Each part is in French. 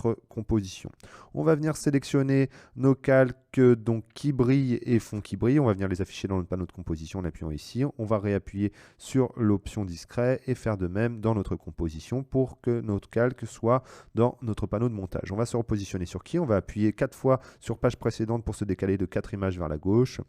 notre composition. On va venir sélectionner nos calques donc, qui brillent et fonds qui brillent. On va venir les afficher dans le panneau de composition en appuyant ici. On va réappuyer sur l'option discret et faire de même dans notre composition pour que notre calque soit dans notre panneau de montage. On va se repositionner sur qui? On va appuyer 4 fois sur page précédente pour se décaler de 4 images vers la gauche.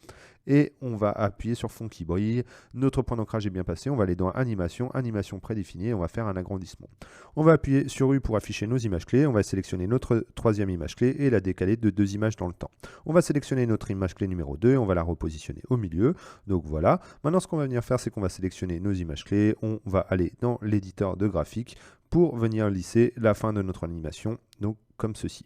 Et on va appuyer sur fond qui brille. Notre point d'ancrage est bien passé. On va aller dans animation, animation prédéfinie. Et on va faire un agrandissement. On va appuyer sur U pour afficher nos images clés. On va sélectionner notre troisième image clé et la décaler de 2 images dans le temps. On va sélectionner notre image clé numéro 2. On va la repositionner au milieu. Donc voilà. Maintenant, ce qu'on va venir faire, c'est qu'on va sélectionner nos images clés. On va aller dans l'éditeur de graphique pour venir lisser la fin de notre animation. Donc comme ceci.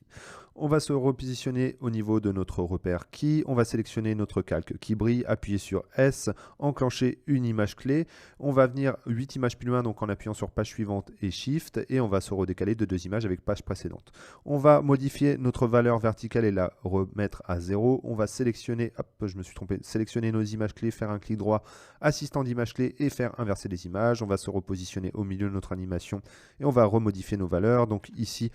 On va se repositionner au niveau de notre repère qui. On va sélectionner notre calque qui brille, appuyer sur S, enclencher une image clé. On va venir 8 images plus loin, donc en appuyant sur page suivante et Shift, et on va se redécaler de 2 images avec page précédente. On va modifier notre valeur verticale et la remettre à 0. On va sélectionner, hop, je me suis trompé, sélectionner nos images clés, faire un clic droit, assistant d'image clé et faire inverser les images. On va se repositionner au milieu de notre animation et on va remodifier nos valeurs. Donc ici,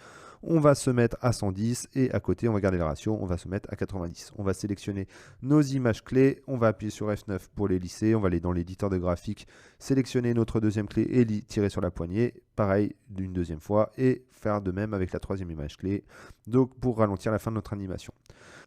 on va se mettre à 110 et à côté, on va garder le ratio, on va se mettre à 90. On va sélectionner nos images clés, on va appuyer sur F9 pour les lisser, on va aller dans l'éditeur de graphique, sélectionner notre deuxième clé et tirer sur la poignée, pareil d'une deuxième fois et faire de même avec la troisième image clé, donc pour ralentir la fin de notre animation.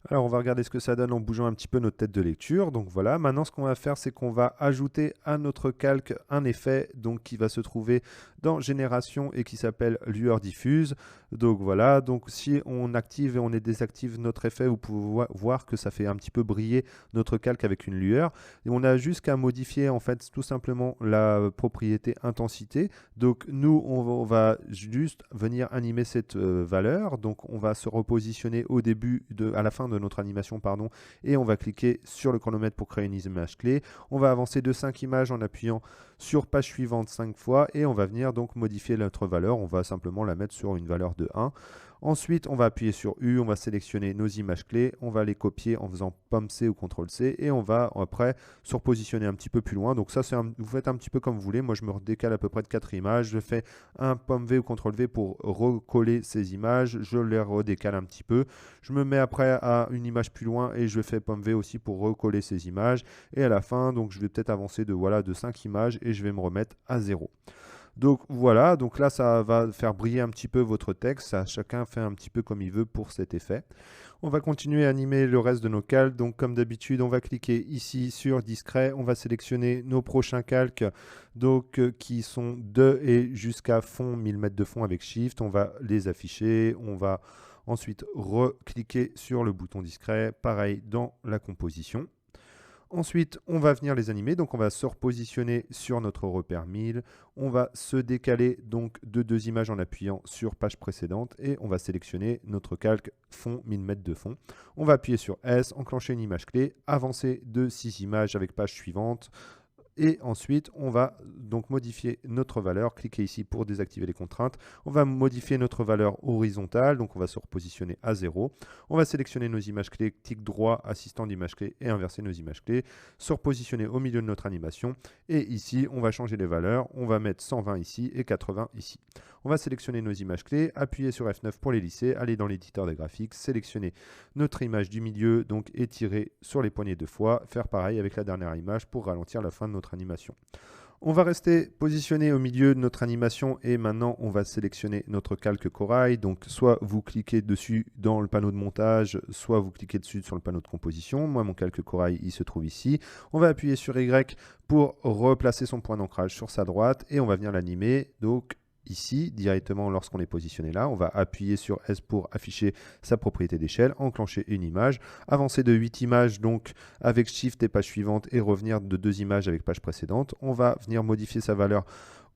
Alors on va regarder ce que ça donne en bougeant un petit peu notre tête de lecture. Donc voilà, maintenant ce qu'on va faire, c'est qu'on va ajouter à notre calque un effet donc, qui va se trouver dans Génération et qui s'appelle Lueur diffuse. Donc voilà, donc si on active et on désactive notre effet, vous pouvez voir que ça fait un petit peu briller notre calque avec une lueur. Et on a juste qu'à modifier en fait tout simplement la propriété intensité. Donc nous, on va juste venir animer cette valeur. Donc on va se repositionner au début, à la fin de notre animation, pardon, et on va cliquer sur le chronomètre pour créer une image clé. On va avancer de 5 images en appuyant sur page suivante 5 fois et on va venir donc modifier notre valeur. On va simplement la mettre sur une valeur de 1. Ensuite, on va appuyer sur U, on va sélectionner nos images clés, on va les copier en faisant Pomme C ou CTRL C et on va après se repositionner un petit peu plus loin. Donc ça, vous faites un petit peu comme vous voulez. Moi, je me redécale à peu près de 4 images. Je fais un Pomme V ou CTRL V pour recoller ces images. Je les redécale un petit peu. Je me mets après à une image plus loin et je fais Pomme V aussi pour recoller ces images. Et à la fin, donc, je vais peut-être avancer de 5 images et je vais me remettre à 0. Donc voilà, donc là ça va faire briller un petit peu votre texte, chacun fait un petit peu comme il veut pour cet effet. On va continuer à animer le reste de nos calques, donc comme d'habitude on va cliquer ici sur discret, on va sélectionner nos prochains calques donc, qui sont de et jusqu'à fond, 1000 mètres de fond avec Shift, on va les afficher, on va ensuite recliquer sur le bouton discret, pareil dans la composition. Ensuite, on va venir les animer, donc on va se repositionner sur notre repère 1000, on va se décaler donc de 2 images en appuyant sur page précédente et on va sélectionner notre calque fond 1000 mètres de fond. On va appuyer sur S, enclencher une image clé, avancer de 6 images avec page suivante. Et ensuite, on va donc modifier notre valeur. Cliquez ici pour désactiver les contraintes. On va modifier notre valeur horizontale. Donc, on va se repositionner à 0. On va sélectionner nos images clés, clic droit, assistant d'image clé et inverser nos images clés. Se repositionner au milieu de notre animation. Et ici, on va changer les valeurs. On va mettre 120 ici et 80 ici. On va sélectionner nos images clés, appuyer sur F9 pour les lisser, aller dans l'éditeur des graphiques, sélectionner notre image du milieu, donc étirer sur les poignées 2 fois, faire pareil avec la dernière image pour ralentir la fin de notre animation. On va rester positionné au milieu de notre animation et maintenant on va sélectionner notre calque corail. Donc soit vous cliquez dessus dans le panneau de montage, soit vous cliquez dessus sur le panneau de composition. Moi mon calque corail il se trouve ici. On va appuyer sur Y pour replacer son point d'ancrage sur sa droite et on va venir l'animer. Donc ici, directement lorsqu'on est positionné là, on va appuyer sur S pour afficher sa propriété d'échelle, enclencher une image, avancer de 8 images donc avec Shift et page suivante et revenir de 2 images avec page précédente. On va venir modifier sa valeur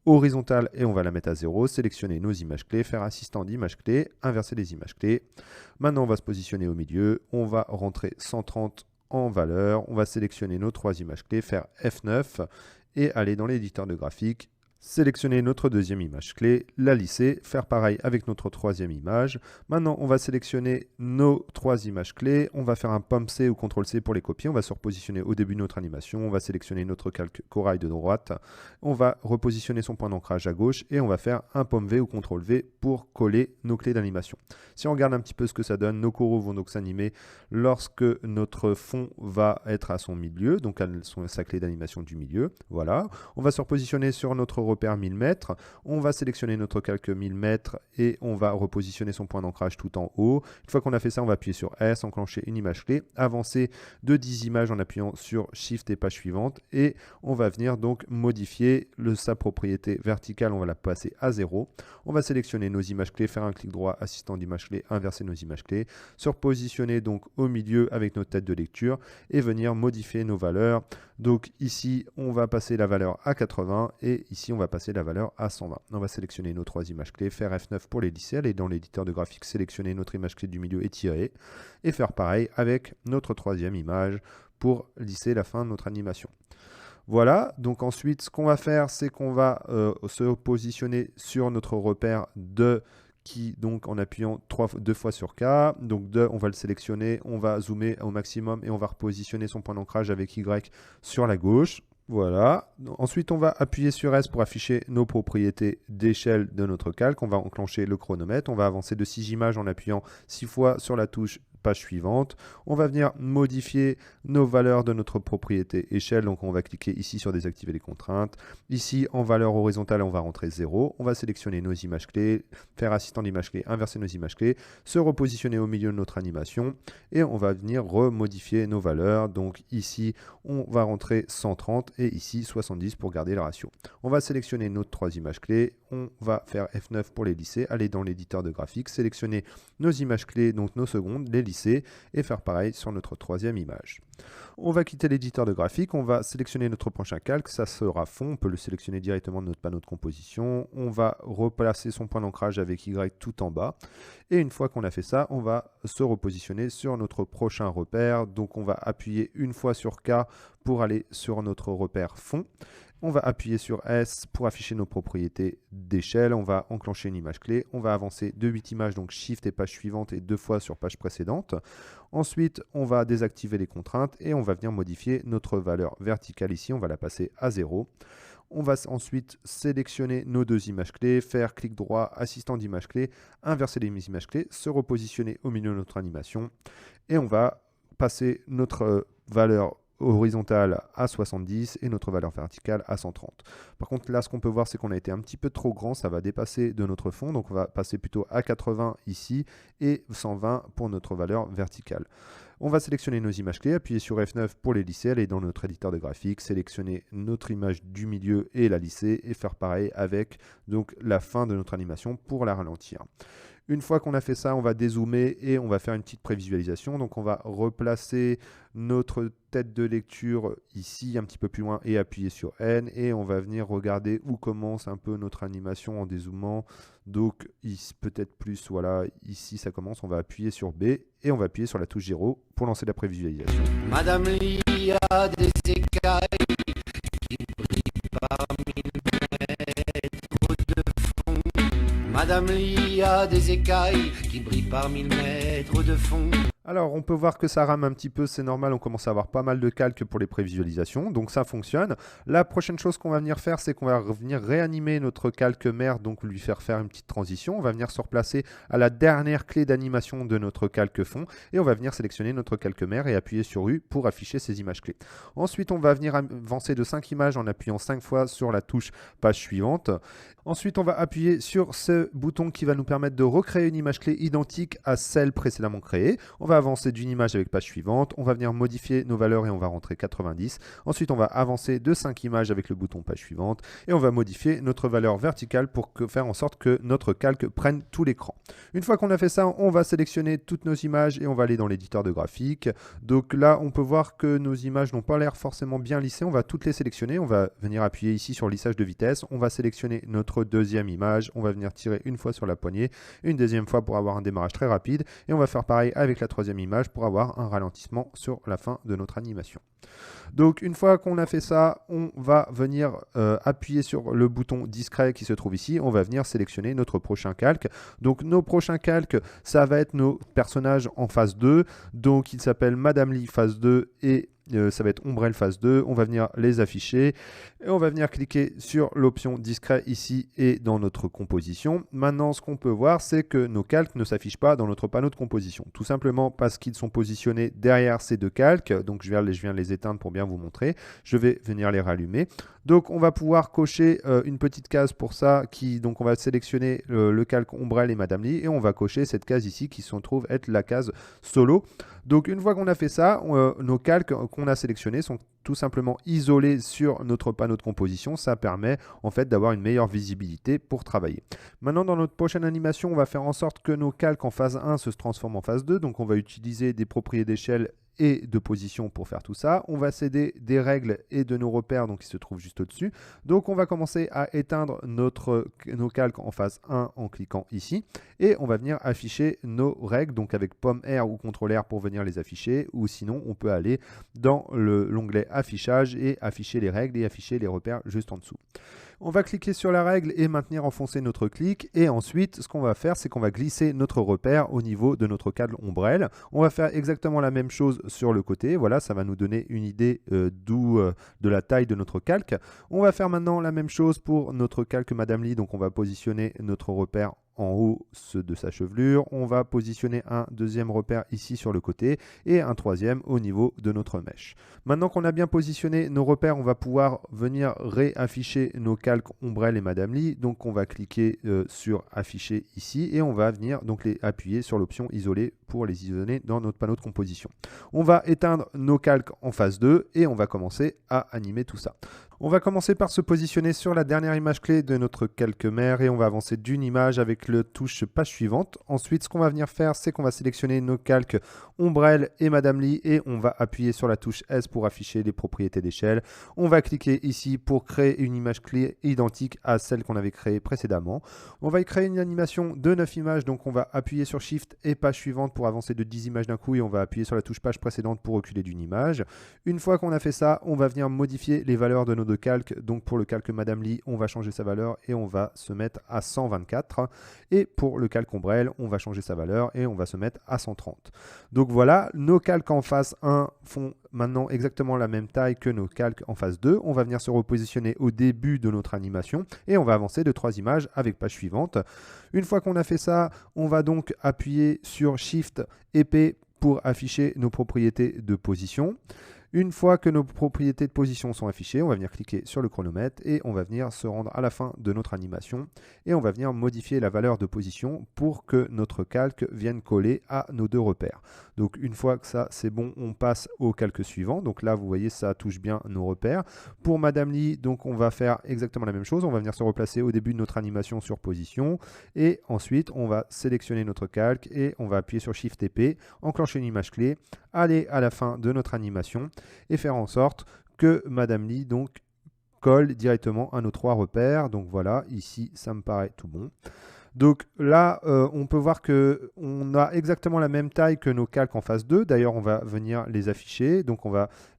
horizontale et on va la mettre à 0, sélectionner nos images clés, faire assistant d'image clé, inverser les images clés. Maintenant, on va se positionner au milieu, on va rentrer 130 en valeur, on va sélectionner nos 3 images clés, faire F9 et aller dans l'éditeur de graphique, sélectionner notre deuxième image clé, la lisser, faire pareil avec notre troisième image. Maintenant, on va sélectionner nos trois images clés, on va faire un Pomme C ou CTRL C pour les copier, on va se repositionner au début de notre animation, on va sélectionner notre calque corail de droite, on va repositionner son point d'ancrage à gauche et on va faire un Pomme V ou CTRL V pour coller nos clés d'animation. Si on regarde un petit peu ce que ça donne, nos coraux vont donc s'animer lorsque notre fond va être à son milieu, donc à sa clé d'animation du milieu. Voilà, on va se repositionner sur notre repère 1000 mètres, on va sélectionner notre calque 1000 mètres et on va repositionner son point d'ancrage tout en haut. Une fois qu'on a fait ça, on va appuyer sur S, enclencher une image clé, avancer de 10 images en appuyant sur Shift et page suivante et on va venir donc modifier sa propriété verticale, on va la passer à 0. On va sélectionner nos images clés, faire un clic droit, assistant d'image clé, inverser nos images clés, se repositionner donc au milieu avec notre tête de lecture et venir modifier nos valeurs. Donc ici, on va passer la valeur à 80 et ici, on va passer la valeur à 120. On va sélectionner nos trois images clés, faire F9 pour les lisser, aller dans l'éditeur de graphique, sélectionner notre image clé du milieu et tirer et faire pareil avec notre troisième image pour lisser la fin de notre animation. Voilà, donc ensuite, ce qu'on va faire, c'est qu'on va se positionner sur notre repère de qui, donc en appuyant deux fois sur K, donc on va le sélectionner, on va zoomer au maximum et on va repositionner son point d'ancrage avec Y sur la gauche. Voilà. Ensuite, on va appuyer sur S pour afficher nos propriétés d'échelle de notre calque. On va enclencher le chronomètre. On va avancer de 6 images en appuyant 6 fois sur la touche page suivante. On va venir modifier nos valeurs de notre propriété échelle. Donc, on va cliquer ici sur désactiver les contraintes. Ici, en valeur horizontale, on va rentrer 0. On va sélectionner nos images clés, faire assistant d'image clé, inverser nos images clés, se repositionner au milieu de notre animation et on va venir remodifier nos valeurs. Donc, ici, on va rentrer 130 et ici 70 pour garder le ratio. On va sélectionner nos trois images clés. On va faire F9 pour les lisser, aller dans l'éditeur de graphique, sélectionner nos images clés, donc nos secondes, les lisser et faire pareil sur notre troisième image. On va quitter l'éditeur de graphique, on va sélectionner notre prochain calque, ça sera fond, on peut le sélectionner directement de notre panneau de composition. On va replacer son point d'ancrage avec Y tout en bas. Et une fois qu'on a fait ça, on va se repositionner sur notre prochain repère. Donc on va appuyer une fois sur K pour aller sur notre repère fond. On va appuyer sur S pour afficher nos propriétés d'échelle. On va enclencher une image clé. On va avancer de 8 images, donc Shift et page suivante et 2 fois sur page précédente. Ensuite, on va désactiver les contraintes et on va venir modifier notre valeur verticale ici. On va la passer à 0. On va ensuite sélectionner nos deux images clés, faire clic droit, assistant d'image clé, inverser les images clés, se repositionner au milieu de notre animation et on va passer notre valeur horizontale à 70 et notre valeur verticale à 130. Par contre, là, ce qu'on peut voir, c'est qu'on a été un petit peu trop grand, ça va dépasser de notre fond, donc on va passer plutôt à 80 ici et 120 pour notre valeur verticale. On va sélectionner nos images clés, appuyer sur F9 pour les lisser, aller dans notre éditeur de graphique, sélectionner notre image du milieu et la lisser et faire pareil avec donc la fin de notre animation pour la ralentir. Une fois qu'on a fait ça, on va dézoomer et on va faire une petite prévisualisation. Donc on va replacer notre tête de lecture ici un petit peu plus loin et appuyer sur N et on va venir regarder où commence un peu notre animation en dézoomant. Donc peut-être plus, voilà, ici ça commence, on va appuyer sur B et on va appuyer sur la touche 0 pour lancer la prévisualisation. Madame Lee a des écailles qui brillent parmi de fond. Madame Lee a des écailles qui brillent par 1000 mètres de fond. Alors, on peut voir que ça rame un petit peu, c'est normal, on commence à avoir pas mal de calques pour les prévisualisations, donc ça fonctionne. La prochaine chose qu'on va venir faire, c'est qu'on va venir réanimer notre calque mère, donc lui faire une petite transition. On va venir se replacer à la dernière clé d'animation de notre calque fond, et on va venir sélectionner notre calque mère et appuyer sur U pour afficher ces images clés. Ensuite, on va venir avancer de 5 images en appuyant 5 fois sur la touche page suivante. Ensuite, on va appuyer sur ce bouton qui va nous permettre de recréer une image clé identique à celle précédemment créée. On va avancer d'une image avec page suivante. On va venir modifier nos valeurs et on va rentrer 90. Ensuite, on va avancer de 5 images avec le bouton page suivante. Et on va modifier notre valeur verticale pour faire en sorte que notre calque prenne tout l'écran. Une fois qu'on a fait ça, on va sélectionner toutes nos images et on va aller dans l'éditeur de graphique. Donc là, on peut voir que nos images n'ont pas l'air forcément bien lissées. On va toutes les sélectionner. On va venir appuyer ici sur lissage de vitesse. On va sélectionner notre deuxième image. On va venir tirer une fois sur la poignée, une deuxième fois pour avoir un démarrage très rapide. Et on va faire pareil avec la troisième troisième image pour avoir un ralentissement sur la fin de notre animation. Donc une fois qu'on a fait ça, on va venir appuyer sur le bouton discret qui se trouve ici. On va venir sélectionner notre prochain calque. Donc nos prochains calques, ça va être nos personnages en phase 2. Donc il s'appelle Madame Lee phase 2 et ça va être Ombrelle phase 2, on va venir les afficher et on va venir cliquer sur l'option discret ici et dans notre composition. Maintenant, ce qu'on peut voir, c'est que nos calques ne s'affichent pas dans notre panneau de composition, tout simplement parce qu'ils sont positionnés derrière ces deux calques. Donc je viens les éteindre pour bien vous montrer. Je vais venir les rallumer. Donc on va pouvoir cocher une petite case pour ça, donc on va sélectionner le calque Ombrelle et Madame Lee et on va cocher cette case ici qui se trouve être la case solo. Donc une fois qu'on a fait ça, nos calques qu'on a sélectionnés sont tout simplement isolés sur notre panneau de composition. Ça permet en fait d'avoir une meilleure visibilité pour travailler. Maintenant, dans notre prochaine animation, on va faire en sorte que nos calques en phase 1 se transforment en phase 2. Donc on va utiliser des propriétés d'échelle et de position pour faire tout ça. On va céder des règles et de nos repères donc qui se trouvent juste au-dessus. Donc on va commencer à éteindre nos calques en phase 1 en cliquant ici et on va venir afficher nos règles donc avec pomme R ou CTRL R pour venir les afficher, ou sinon on peut aller dans l'onglet affichage et afficher les règles et afficher les repères juste en dessous. On va cliquer sur la règle et maintenir enfoncé notre clic. Et ensuite, ce qu'on va faire, c'est qu'on va glisser notre repère au niveau de notre cadre ombrelle. On va faire exactement la même chose sur le côté. Voilà, ça va nous donner une idée de la taille de notre calque. On va faire maintenant la même chose pour notre calque Madame Lee. Donc, on va positionner notre repère en haut de sa chevelure. On va positionner un deuxième repère ici sur le côté et un troisième au niveau de notre mèche. Maintenant qu'on a bien positionné nos repères, on va pouvoir venir réafficher nos calques Ombrelle et Madame Lee. Donc on va cliquer sur afficher ici et on va venir donc les appuyer sur l'option isoler pour les isoler dans notre panneau de composition. On va éteindre nos calques en phase 2 et on va commencer à animer tout ça. On va commencer par se positionner sur la dernière image clé de notre calque mère et on va avancer d'une image avec le touche page suivante. Ensuite, ce qu'on va venir faire, c'est qu'on va sélectionner nos calques Ombrelle et Madame Lee et on va appuyer sur la touche S pour afficher les propriétés d'échelle. On va cliquer ici pour créer une image clé identique à celle qu'on avait créée précédemment. On va y créer une animation de 9 images, donc on va appuyer sur Shift et page suivante pour avancer de 10 images d'un coup et on va appuyer sur la touche page précédente pour reculer d'une image. Une fois qu'on a fait ça, on va venir modifier les valeurs de nos deux calques. Donc pour le calque Madame Lee, on va changer sa valeur et on va se mettre à 124. Et pour le calque Ombrelle, on va changer sa valeur et on va se mettre à 130. Donc voilà, nos calques en phase 1 font maintenant exactement la même taille que nos calques en phase 2. On va venir se repositionner au début de notre animation et on va avancer de 3 images avec page suivante. Une fois qu'on a fait ça, on va donc appuyer sur Shift et P pour afficher nos propriétés de position. Une fois que nos propriétés de position sont affichées, on va venir cliquer sur le chronomètre et on va venir se rendre à la fin de notre animation et on va venir modifier la valeur de position pour que notre calque vienne coller à nos deux repères. Donc une fois que ça c'est bon, on passe au calque suivant. Donc là vous voyez ça touche bien nos repères. Pour Madame Lee, donc on va faire exactement la même chose. On va venir se replacer au début de notre animation sur position et ensuite on va sélectionner notre calque et on va appuyer sur Shift et P, enclencher une image clé, aller à la fin de notre animation et faire en sorte que Madame Lee donc colle directement à nos 3 repères. Donc voilà, ici ça me paraît tout bon. Donc là, on peut voir qu'on a exactement la même taille que nos calques en phase 2. D'ailleurs, on va venir les afficher. Donc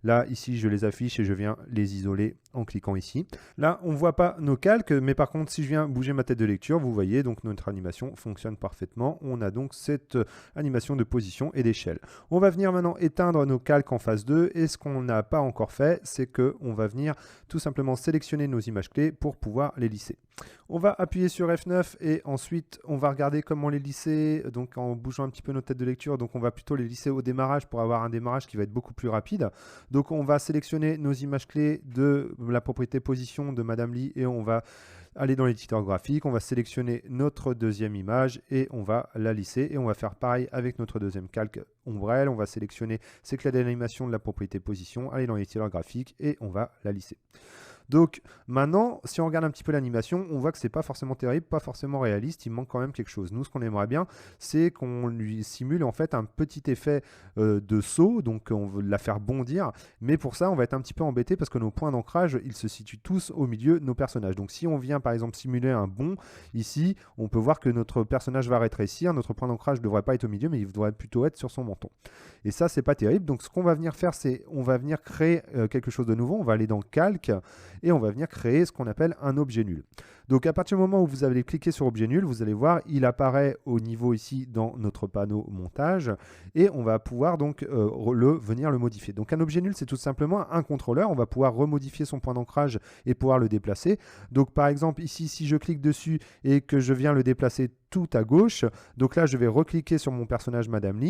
là, ici, je les affiche et je viens les isoler en cliquant ici. Là, on ne voit pas nos calques, mais par contre, si je viens bouger ma tête de lecture, vous voyez, donc notre animation fonctionne parfaitement. On a donc cette animation de position et d'échelle. On va venir maintenant éteindre nos calques en phase 2 et ce qu'on n'a pas encore fait, c'est qu'on va venir tout simplement sélectionner nos images clés pour pouvoir les lisser. On va appuyer sur F9 et ensuite on va regarder comment les lisser, donc en bougeant un petit peu notre tête de lecture. Donc on va plutôt les lisser au démarrage pour avoir un démarrage qui va être beaucoup plus rapide. Donc on va sélectionner nos images clés de la propriété position de Madame Lee et on va aller dans l'éditeur graphique, on va sélectionner notre deuxième image et on va la lisser et on va faire pareil avec notre deuxième calque Ombrelle. On va sélectionner ces clés d'animation de la propriété position, aller dans l'éditeur graphique et on va la lisser. Donc maintenant, si on regarde un petit peu l'animation, on voit que c'est pas forcément terrible, pas forcément réaliste, il manque quand même quelque chose. Nous, ce qu'on aimerait bien, c'est qu'on lui simule en fait un petit effet de saut, donc on veut la faire bondir, mais pour ça, on va être un petit peu embêté parce que nos points d'ancrage, ils se situent tous au milieu de nos personnages. Donc si on vient par exemple simuler un bond, ici, on peut voir que notre personnage va rétrécir, notre point d'ancrage ne devrait pas être au milieu, mais il devrait plutôt être sur son menton. Et ça, c'est pas terrible. Donc ce qu'on va venir faire, c'est on va venir créer quelque chose de nouveau, on va aller dans Calque et on va venir créer ce qu'on appelle un objet nul. Donc à partir du moment où vous allez cliquer sur objet nul, vous allez voir, il apparaît au niveau ici dans notre panneau montage et on va pouvoir donc venir le modifier. Donc un objet nul, c'est tout simplement un contrôleur. On va pouvoir remodifier son point d'ancrage et pouvoir le déplacer. Donc par exemple ici, si je clique dessus et que je viens le déplacer tout à gauche, donc là je vais recliquer sur mon personnage Madame Lee